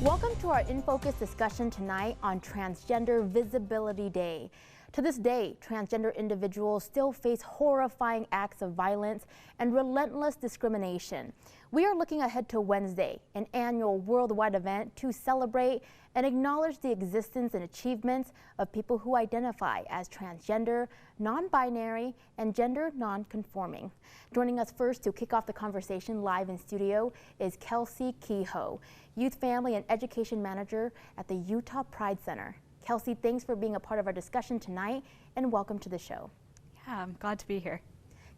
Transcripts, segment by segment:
Welcome to our In Focus discussion tonight on Transgender Visibility Day. To this day, transgender individuals still face horrifying acts of violence and relentless discrimination. We are looking ahead to Wednesday, an annual worldwide event to celebrate and acknowledge the existence and achievements of people who identify as transgender, non-binary, and gender non-conforming. Joining us first to kick off the conversation live in studio is Kelsey Kehoe, Youth, Family, and Education Manager at the Utah Pride Center. Kelsey, thanks for being a part of our discussion tonight, and welcome to the show. Yeah, I'm glad to be here.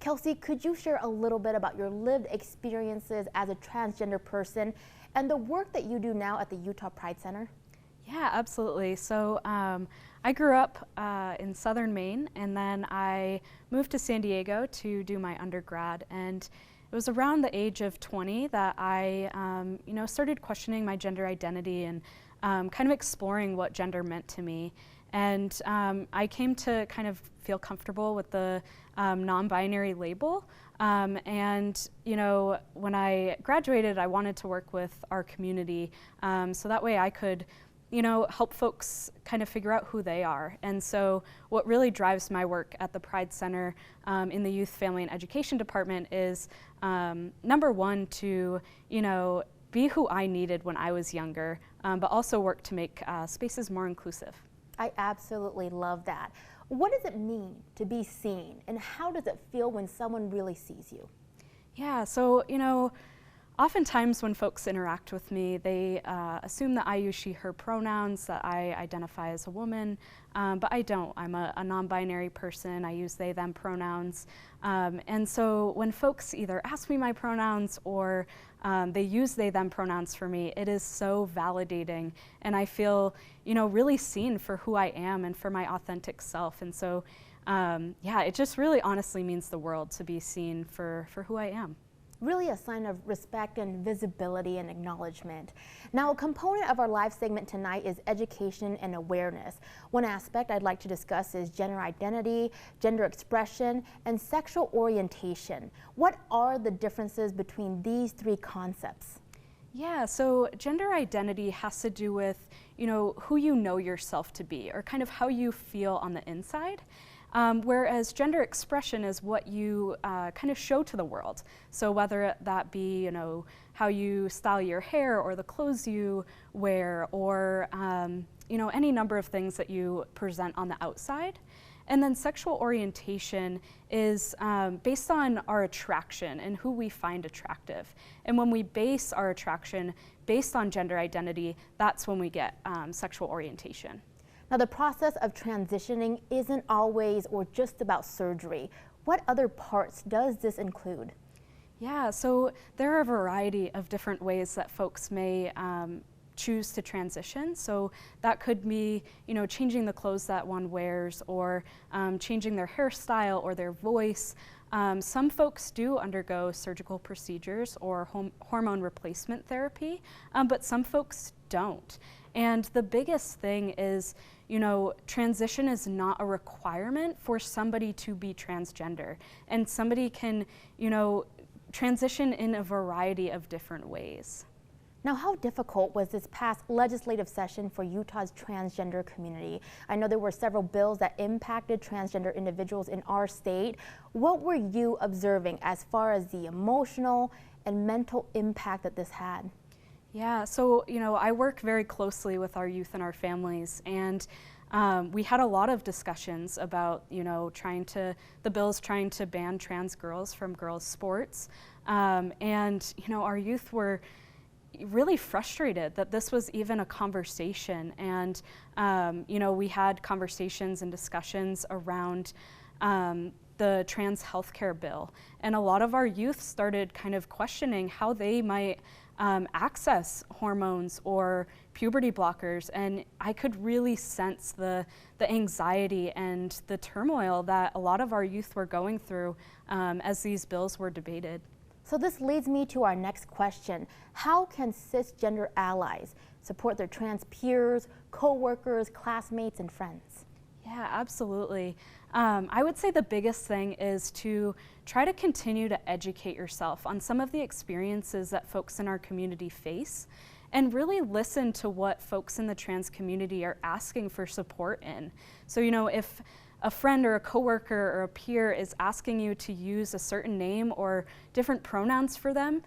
Kelsey, could you share a little bit about your lived experiences as a transgender person and the work that you do now at the Utah Pride Center? Yeah, absolutely. So I grew up in southern Maine, and then I moved to San Diego to do my undergrad. And it was around the age of 20 that I started questioning my gender identity and kind of exploring what gender meant to me. And I came to kind of feel comfortable with the non-binary label. And when I graduated, I wanted to work with our community so that way I could help folks kind of figure out who they are. And so what really drives my work at the Pride Center in the Youth, Family, and Education Department is number one, to be who I needed when I was younger, but also work to make spaces more inclusive. I absolutely love that. What does it mean to be seen, and how does it feel when someone really sees you? Yeah, so oftentimes when folks interact with me, they assume that I use she, her pronouns, that I identify as a woman, but I don't. I'm a non-binary person. I use they, them pronouns. And so when folks either ask me my pronouns or they use they, them pronouns for me, it is so validating. And I feel, really seen for who I am and for my authentic self. And so, it just really honestly means the world to be seen for who I am. Really a sign of respect and visibility and acknowledgement. Now, a component of our live segment tonight is education and awareness. One aspect I'd like to discuss is gender identity, gender expression, and sexual orientation. What are the differences between these three concepts? Yeah, so gender identity has to do with, who you know yourself to be, or kind of how you feel on the inside. Whereas gender expression is what you kind of show to the world. So whether that be, how you style your hair or the clothes you wear or, any number of things that you present on the outside. And then sexual orientation is based on our attraction and who we find attractive. And when we base our attraction based on gender identity, that's when we get sexual orientation. Now, the process of transitioning isn't always or just about surgery. What other parts does this include? Yeah, so there are a variety of different ways that folks may choose to transition. So that could be, changing the clothes that one wears, or changing their hairstyle or their voice. Some folks do undergo surgical procedures or hormone replacement therapy, but some folks don't. And the biggest thing is, transition is not a requirement for somebody to be transgender. And somebody can, transition in a variety of different ways. Now, how difficult was this past legislative session for Utah's transgender community? I know there were several bills that impacted transgender individuals in our state. What were you observing as far as the emotional and mental impact that this had? Yeah, so, I work very closely with our youth and our families, and we had a lot of discussions about, the bills trying to ban trans girls from girls' sports. And, our youth were really frustrated that this was even a conversation. And, we had conversations and discussions around the trans healthcare bill. And a lot of our youth started kind of questioning how they might access hormones or puberty blockers, and I could really sense the anxiety and the turmoil that a lot of our youth were going through as these bills were debated. So this leads me to our next question. How can cisgender allies support their trans peers, co-workers, classmates, and friends? Yeah, absolutely. I would say the biggest thing is to try to continue to educate yourself on some of the experiences that folks in our community face, and really listen to what folks in the trans community are asking for support in. So, you know, if a friend or a coworker or a peer is asking you to use a certain name or different pronouns for them,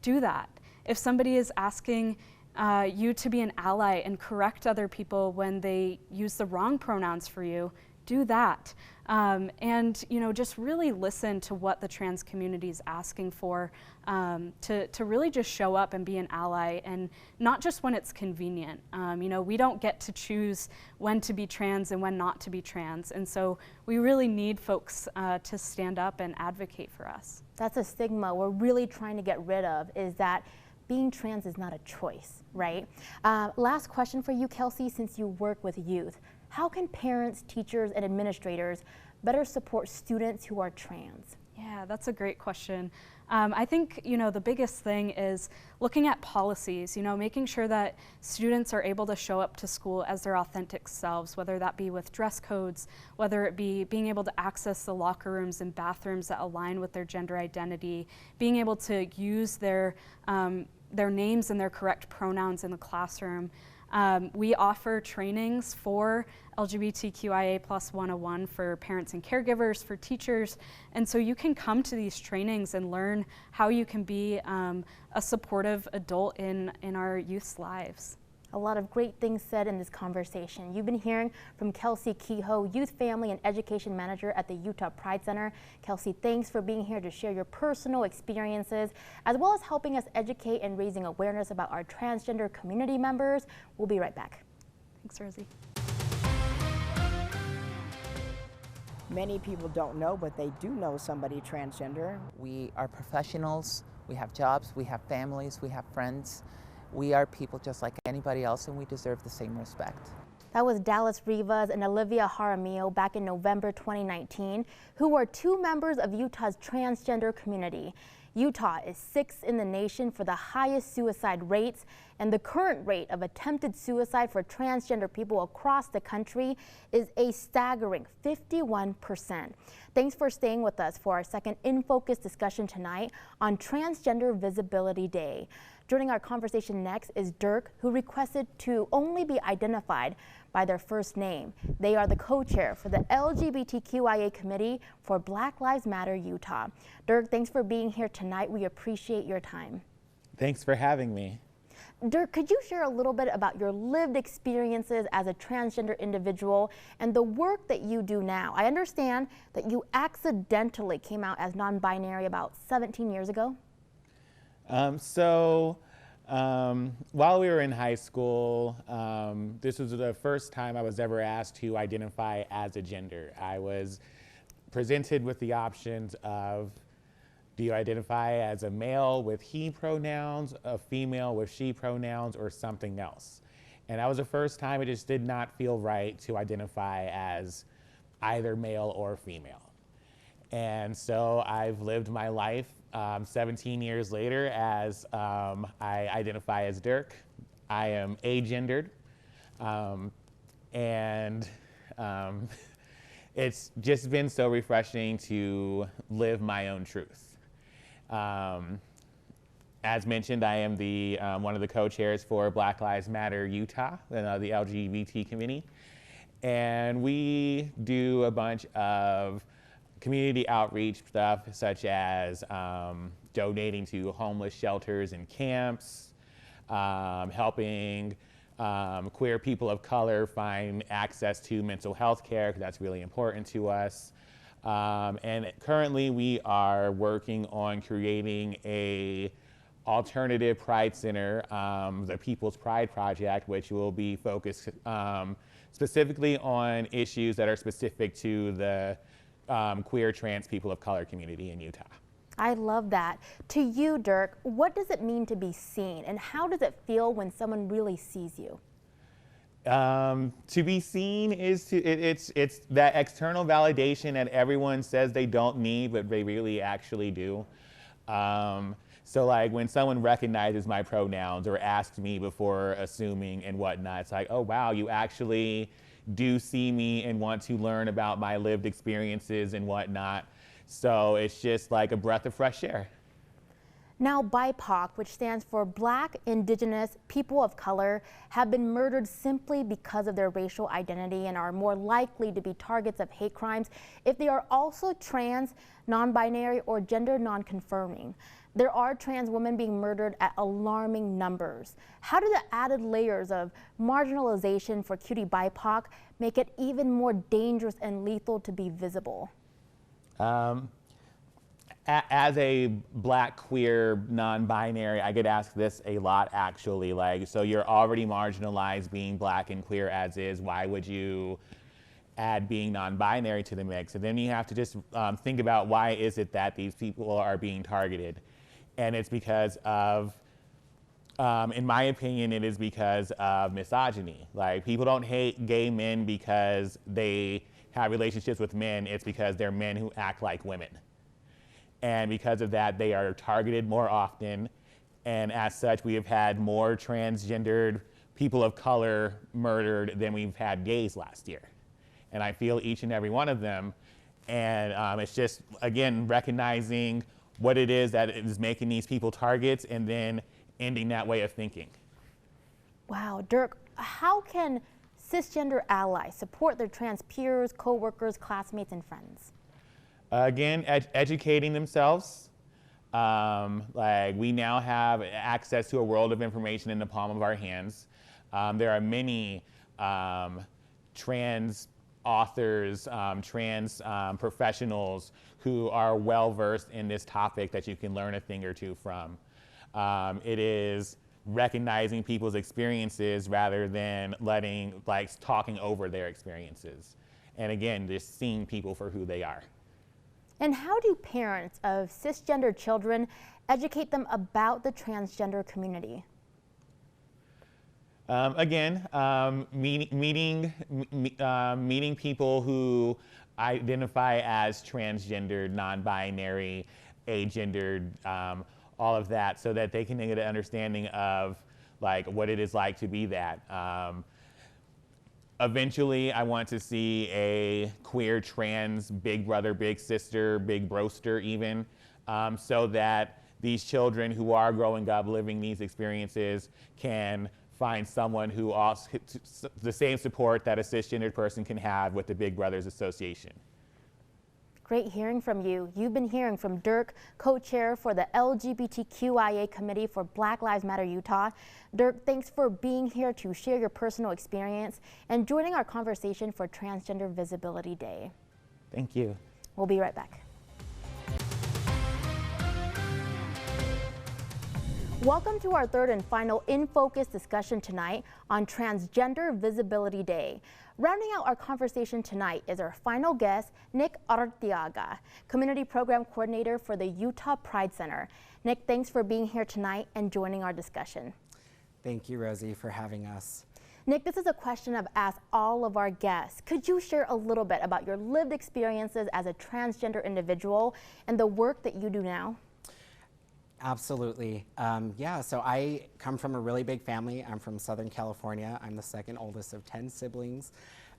do that. If somebody is asking you to be an ally and correct other people when they use the wrong pronouns for you, do that. And you know, just really listen to what the trans community is asking for, to really just show up and be an ally, and not just when it's convenient. You know, we don't get to choose when to be trans and when not to be trans, and so we really need folks to stand up and advocate for us. That's a stigma we're really trying to get rid of, is that being trans is not a choice, right? Last question for you, Kelsey, since you work with youth. How can parents, teachers, and administrators better support students who are trans? Yeah, that's a great question. I think, you know, the biggest thing is looking at policies, you know, making sure that students are able to show up to school as their authentic selves, whether that be with dress codes, whether it be being able to access the locker rooms and bathrooms that align with their gender identity, being able to use their names and their correct pronouns in the classroom. We offer trainings for LGBTQIA+ 101 for parents and caregivers, for teachers, and so you can come to these trainings and learn how you can be a supportive adult in our youth's lives. A lot of great things said in this conversation. You've been hearing from Kelsey Kehoe, Youth, Family, and Education Manager at the Utah Pride Center. Kelsey, thanks for being here to share your personal experiences, as well as helping us educate and raising awareness about our transgender community members. We'll be right back. Thanks, Rosie. Many people don't know, but they do know somebody transgender. We are professionals, we have jobs, we have families, we have friends. We are people just like anybody else, and we deserve the same respect. That was Dallas Rivas and Olivia Jaramillo back in November 2019, who were two members of Utah's transgender community. Utah is 6th in the nation for the highest suicide rates, and the current rate of attempted suicide for transgender people across the country is a staggering 51%. Thanks for staying with us for our second In Focus discussion tonight on Transgender Visibility Day. Joining our conversation next is Dirk, who requested to only be identified by their first name. They are the co-chair for the LGBTQIA Committee for Black Lives Matter Utah. Dirk, thanks for being here tonight. We appreciate your time. Thanks for having me. Dirk, could you share a little bit about your lived experiences as a transgender individual and the work that you do now? I understand that you accidentally came out as non-binary about 17 years ago. While we were in high school, this was the first time I was ever asked to identify as a gender. I was presented with the options of, do you identify as a male with he pronouns, a female with she pronouns, or something else? And that was the first time it just did not feel right to identify as either male or female. And so I've lived my life 17 years later as I identify as Dirk. I am agendered, and it's just been so refreshing to live my own truth. As mentioned, I am the one of the co-chairs for Black Lives Matter Utah, the LGBT committee, and we do a bunch of community outreach stuff, such as donating to homeless shelters and camps, helping queer people of color find access to mental health care, because that's really important to us. And currently we are working on creating a alternative Pride Center, the People's Pride Project, which will be focused specifically on issues that are specific to the queer trans people of color community in Utah. I love that. To you, Dirk, what does it mean to be seen, and how does it feel when someone really sees you? To be seen is it's that external validation that everyone says they don't need, but they really actually do. So like when someone recognizes my pronouns or asks me before assuming and whatnot, it's like, oh wow, you actually do see me and want to learn about my lived experiences and whatnot. So it's just like a breath of fresh air. Now, BIPOC, which stands for Black, Indigenous, People of Color, have been murdered simply because of their racial identity and are more likely to be targets of hate crimes if they are also trans, non-binary, or gender non-conforming. There are trans women being murdered at alarming numbers. How do the added layers of marginalization for cutie BIPOC make it even more dangerous and lethal to be visible? As a Black, queer, non-binary, I get asked this a lot, actually. Like, so you're already marginalized being Black and queer as is. Why would you add being non-binary to the mix? And then you have to just think about, why is it that these people are being targeted? And it's because of, in my opinion, it is because of misogyny. Like, people don't hate gay men because they have relationships with men. It's because they're men who act like women. And because of that, they are targeted more often. And as such, we have had more transgendered people of color murdered than we've had gays last year. And I feel each and every one of them. And it's just, again, recognizing what it is that is making these people targets and then ending that way of thinking. Wow, Dirk, how can cisgender allies support their trans peers, co-workers, classmates, and friends? Again, educating themselves. Like, we now have access to a world of information in the palm of our hands. There are many trans authors, trans professionals who are well-versed in this topic that you can learn a thing or two from. It is recognizing people's experiences rather than talking over their experiences. And again, just seeing people for who they are. And how do parents of cisgender children educate them about the transgender community? Again, meeting people who identify as transgendered, non-binary, agendered, all of that, so that they can get an understanding of what it is like to be that. Eventually, I want to see a queer trans big brother, big sister, big broster even, so that these children who are growing up living these experiences can find someone who also the same support that a cisgendered person can have with the Big Brothers Association. Great hearing from you. You've been hearing from Dirk, co-chair for the LGBTQIA Committee for Black Lives Matter Utah. Dirk, thanks for being here to share your personal experience and joining our conversation for Transgender Visibility Day. Thank you. We'll be right back. Welcome to our third and final In Focus discussion tonight on Transgender Visibility Day. Rounding out our conversation tonight is our final guest, Nick Artiaga, Community Program Coordinator for the Utah Pride Center. Nick, thanks for being here tonight and joining our discussion. Thank you, Rosie, for having us. Nick, this is a question I've asked all of our guests. Could you share a little bit about your lived experiences as a transgender individual and the work that you do now? Absolutely. Yeah, so I come from a really big family. I'm from Southern California. I'm the second oldest of 10 siblings.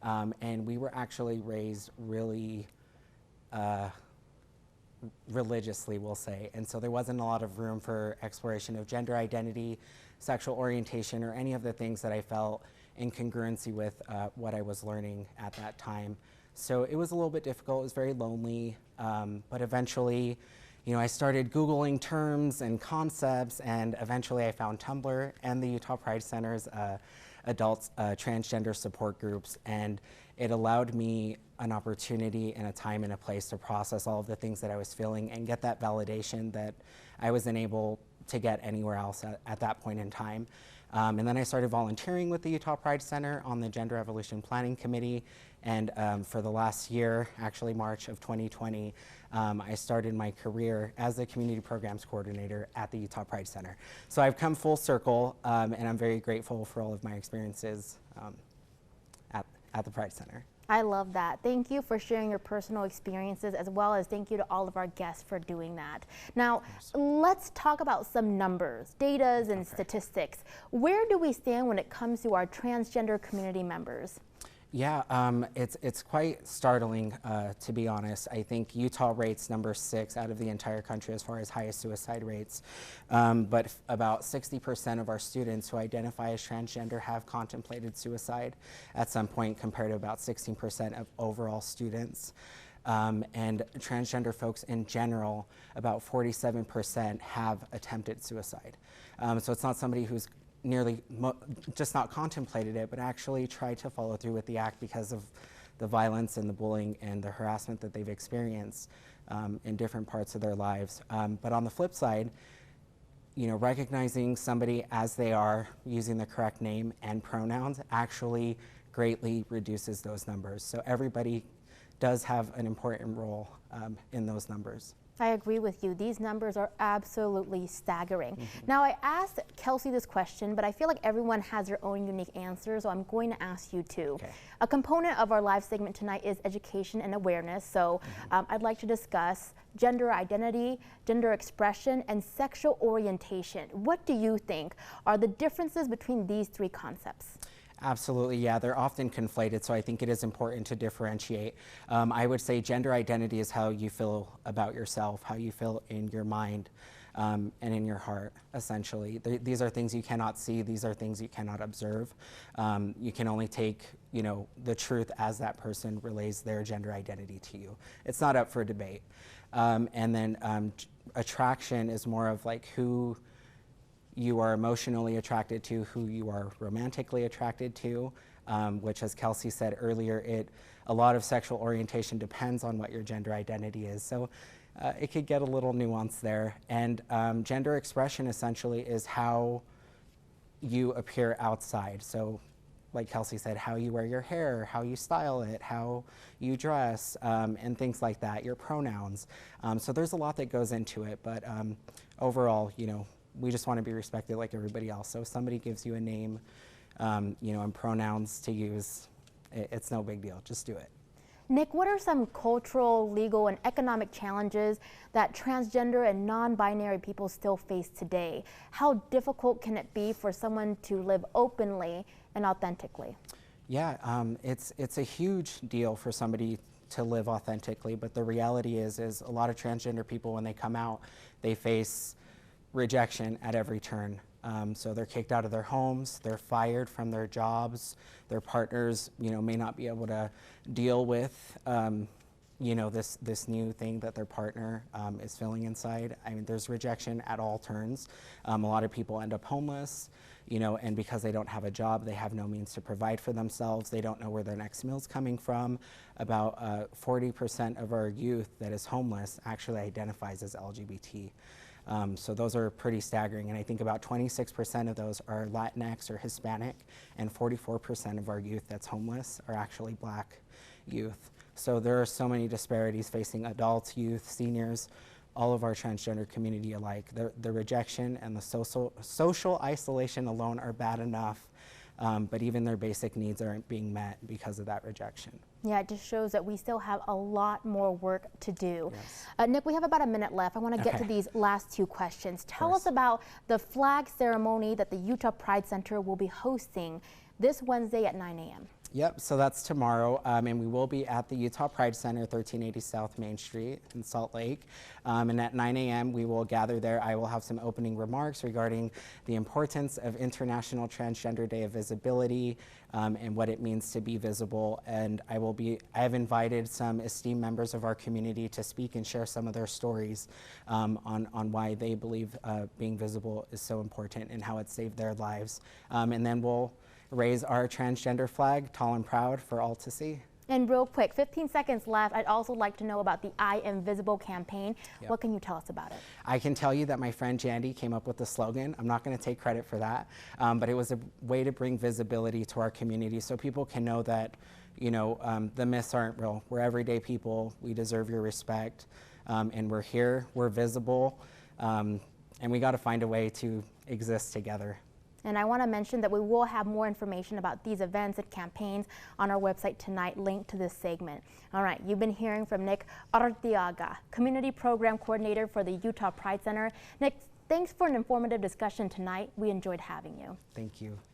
And we were actually raised really religiously, we'll say. And so there wasn't a lot of room for exploration of gender identity, sexual orientation, or any of the things that I felt in congruency with what I was learning at that time. So it was a little bit difficult. It was very lonely. But eventually, I started Googling terms and concepts, and eventually I found Tumblr and the Utah Pride Center's adult transgender support groups, and it allowed me an opportunity and a time and a place to process all of the things that I was feeling and get that validation that I wasn't able to get anywhere else at that point in time. And then I started volunteering with the Utah Pride Center on the Gender Evolution Planning Committee, and for the last year, actually March of 2020, I started my career as a community programs coordinator at the Utah Pride Center. So I've come full circle, and I'm very grateful for all of my experiences at the Pride Center. I love that. Thank you for sharing your personal experiences, as well as thank you to all of our guests for doing that. Now, let's talk about some numbers, data, and statistics. Where do we stand when it comes to our transgender community members? Yeah, it's quite startling, to be honest. I think Utah rates number 6 out of the entire country as far as highest suicide rates. But about 60% of our students who identify as transgender have contemplated suicide at some point, compared to about 16% of overall students. And transgender folks in general, about 47% have attempted suicide. So it's not somebody who's just not contemplated it, but actually tried to follow through with the act because of the violence and the bullying and the harassment that they've experienced in different parts of their lives. But on the flip side, recognizing somebody as they are, using the correct name and pronouns, actually greatly reduces those numbers. So everybody does have an important role in those numbers. I agree with you. These numbers are absolutely staggering. Now, I asked Kelsey this question, but I feel like everyone has their own unique answers, so I'm going to ask you too. Okay. A component of our live segment tonight is education and awareness, so I'd like to discuss gender identity, gender expression, and sexual orientation. What do you think are the differences between these three concepts? Absolutely, yeah, they're often conflated, so I think it is important to differentiate. I would say gender identity is how you feel about yourself, how you feel in your mind and in your heart, essentially. These are things you cannot see, these are things you cannot observe. You can only take, the truth as that person relays their gender identity to you. It's not up for debate. And then attraction is more of like who you are emotionally attracted to, who you are romantically attracted to, which, as Kelsey said earlier, a lot of sexual orientation depends on what your gender identity is. So it could get a little nuanced there. And gender expression essentially is how you appear outside. So like Kelsey said, how you wear your hair, how you style it, how you dress, and things like that, your pronouns. So there's a lot that goes into it, but overall, we just want to be respected like everybody else. So if somebody gives you a name, and pronouns to use, it's no big deal. Just do it. Nick, what are some cultural, legal, and economic challenges that transgender and non-binary people still face today? How difficult can it be for someone to live openly and authentically? Yeah, it's a huge deal for somebody to live authentically, but the reality is a lot of transgender people, when they come out, they face rejection at every turn. So they're kicked out of their homes, they're fired from their jobs, their partners, may not be able to deal with, this new thing that their partner is feeling inside. I mean, there's rejection at all turns. A lot of people end up homeless, and because they don't have a job, they have no means to provide for themselves. They don't know where their next meal's coming from. About 40% of our youth that is homeless actually identifies as LGBT. So those are pretty staggering, and I think about 26% of those are Latinx or Hispanic, and 44% of our youth that's homeless are actually Black youth. So there are so many disparities facing adults, youth, seniors, all of our transgender community alike. The rejection and the social isolation alone are bad enough, but even their basic needs aren't being met because of that rejection. Yeah, it just shows that we still have a lot more work to do. Yes. Nick, we have about a minute left. I want to get to these last two questions. Tell us about the flag ceremony that the Utah Pride Center will be hosting this Wednesday at 9 a.m. Yep, so that's tomorrow, and we will be at the Utah Pride Center, 1380 South Main Street in Salt Lake. And at 9 a.m. we will gather there. I will have some opening remarks regarding the importance of International Transgender Day of Visibility and what it means to be visible. And I have invited some esteemed members of our community to speak and share some of their stories on why they believe being visible is so important and how it saved their lives. And then we'll raise our transgender flag tall and proud for all to see. And real quick, 15 seconds left, I'd also like to know about the I Am Visible campaign. Yep. What can you tell us about it? I can tell you that my friend Jandy came up with the slogan. I'm not going to take credit for that, but it was a way to bring visibility to our community so people can know that, the myths aren't real. We're everyday people. We deserve your respect, and we're here. We're visible, and we got to find a way to exist together. And I want to mention that we will have more information about these events and campaigns on our website tonight, linked to this segment. All right, you've been hearing from Nick Artiaga, Community Program Coordinator for the Utah Pride Center. Nick, thanks for an informative discussion tonight. We enjoyed having you. Thank you.